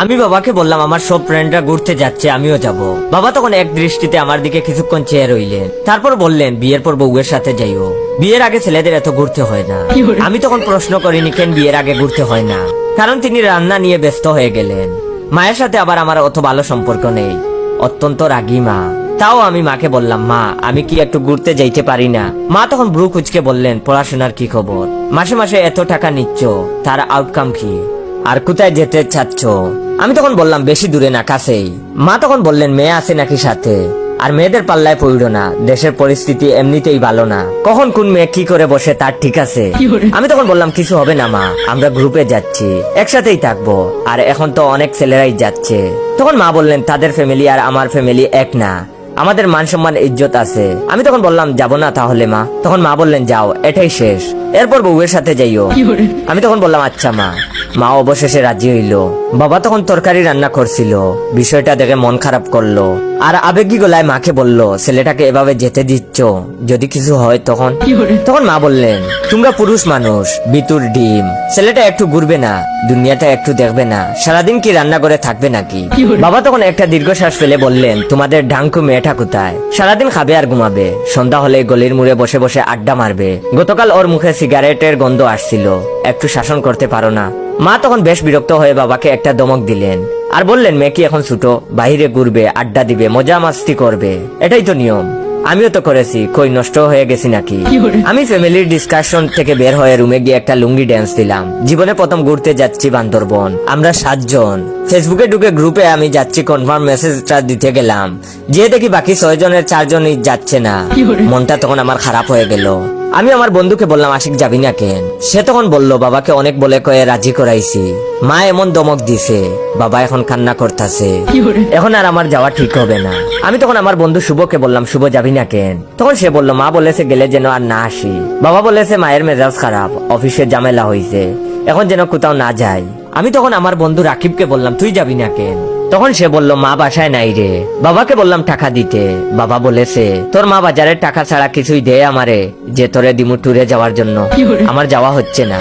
আমি বাবাকে বললাম আমার সব ফ্রেন্ডরা ঘুরতে যাচ্ছে, আমিও যাব। বাবা তখন এক দৃষ্টিতে আমার দিকে কিছুক্ষণ চেয়ে রইলেন, তারপর বললেন বিয়ের পর বউয়ের সাথে যাইও, বিয়ের আগে ছেলেদের এত ঘুরতে হয় না। আমি তখন প্রশ্ন করিনি কেন বিয়ের আগে ঘুরতে হয় না, কারণ তিনি রান্না নিয়ে ব্যস্ত হয়ে গেলেন। মায়ের সাথে আবার আমার অত ভালো সম্পর্ক নেই, অত্যন্ত রাগী মা। তাও আমি মাকে বললাম, মা আমি কি একটু ঘুরতে যাইতে পারি না? মা তখন ব্রু কুচকে বললেন, পড়াশোনার কি খবর? মাসে মাসে এত টাকা নিচ্ছ, তার আউটকাম কি? আর কোথায় যেতে চাচ্ছ? আমি তখন বললাম বেশি দূরে না, কাছেই। মা তখন বললেন, মেয়ে আছে নাকি সাথে? আর মেয়েদের পাল্লায় পড়ো না, দেশের পরিস্থিতি এমনিতেই ভালো না, কখন কোন মেয়ে কি করে বসে তার ঠিক আছে। আমি তখন বললাম, কিছু হবে না মা, আমরা গ্রুপে যাচ্ছি, একসাথেই থাকবো, আর এখন তো অনেক ছেলেরাই যাচ্ছে। তখন মা বললেন, তাদের ফ্যামিলি আর আমার ফ্যামিলি এক না, আমাদের মান সম্মান ইজ্জত আছে। আমি তখন বললাম, যাব না তাহলে মা? তখন মা বললেন, যাও, এটাই শেষ, এরপর বউয়ের সাথে যাইও। আমি তখন বললাম, আচ্ছা মা। মা অবশেষে রাজি হইল। বাবা তখন তরকারি রান্না করছিল, বিষয়টা দেখে মন খারাপ করলো, আর আবেগী গলায় মাকে বলল, ছেলেটাকে এভাবে যেতে দিচ্ছ, যদি কিছু হয় তখন? তখন মা বললেন, তোমরা পুরুষ মানুষ, বিতুর ডিম, ছেলেটা একটু ঘুরবে না, দুনিয়াটা একটু দেখবে না, সারাদিন কি রান্না করে থাকবে নাকি? বাবা তখন একটা দীর্ঘশ্বাস ফেলে বললেন, তোমাদের ঢাঙ্কু মেয়েটা কোথায়? সারাদিন খাবে আর ঘুমাবে, সন্ধ্যা হলে গলির মুড়ে বসে বসে আড্ডা মারবে। গতকাল ওর মুখে সিগারেটের গন্ধ আসছিল, একটু শাসন করতে পারো না? মা তখন বেশ বিরক্ত হয়ে বাবাকে একটা ধমক দিলেন, আর বললেন, মেয়ে কি এখন ছোট, বাহিরে ঘুরবে, আড্ডা দিবে, মজা মাস্তি করবে, এটাই তো নিয়ম। আমিও তো করেছি, কই নষ্ট হয়ে গেছি নাকি? আমি ফ্যামিলির ডিসকাশন থেকে বের হয়ে রুমে গিয়ে একটা লুঙ্গি ড্যান্স দিলাম। জীবনে প্রথম ঘুরতে যাচ্ছি বান্দরবন, আমরা 7 জন। ফেসবুকে ঢুকে গ্রুপে আমি যাচ্ছি কনফার্ম মেসেজটা দিতে গেলাম, যে দেখি বাকি 6 জনের 4 জনই যাচ্ছে না। মনটা তখন আমার খারাপ হয়ে গেল। আমি আমার বন্ধুকে বললাম, আশিক যাবি না কেন? সে তখন বলল, বাবাকে অনেক বলে কয়ে রাজি করাইছি, মা এমন দমক দিছে, বাবা এখন কান্না করতেছে, এখন আর আমার যাওয়া ঠিক হবে না। আমি তখন আমার বন্ধু শুভকে বললাম, শুভ যাবি না কেন? তখন সে বলল, মা বলেছে গেলে যেন আর না আসি, বাবা বলেছে মায়ের মেজাজ খারাপ, অফিসে ঝামেলা হয়েছে, এখন যেন কোথাও না যাই। আমি তখন আমার বন্ধু রাকিবকে বললাম, তুই যাবি না কেন? তখন সে বলল, মা বাসায় নাই রে। বাবাকে বললাম টাকা দিতে, বাবা বলেছে তোর মা বাজারের টাকা ছাড়া কিছুই দেয় আমারে, যে তোরে দিমু ট্যুরে যাওয়ার জন্য, আমার যাওয়া হচ্ছে না।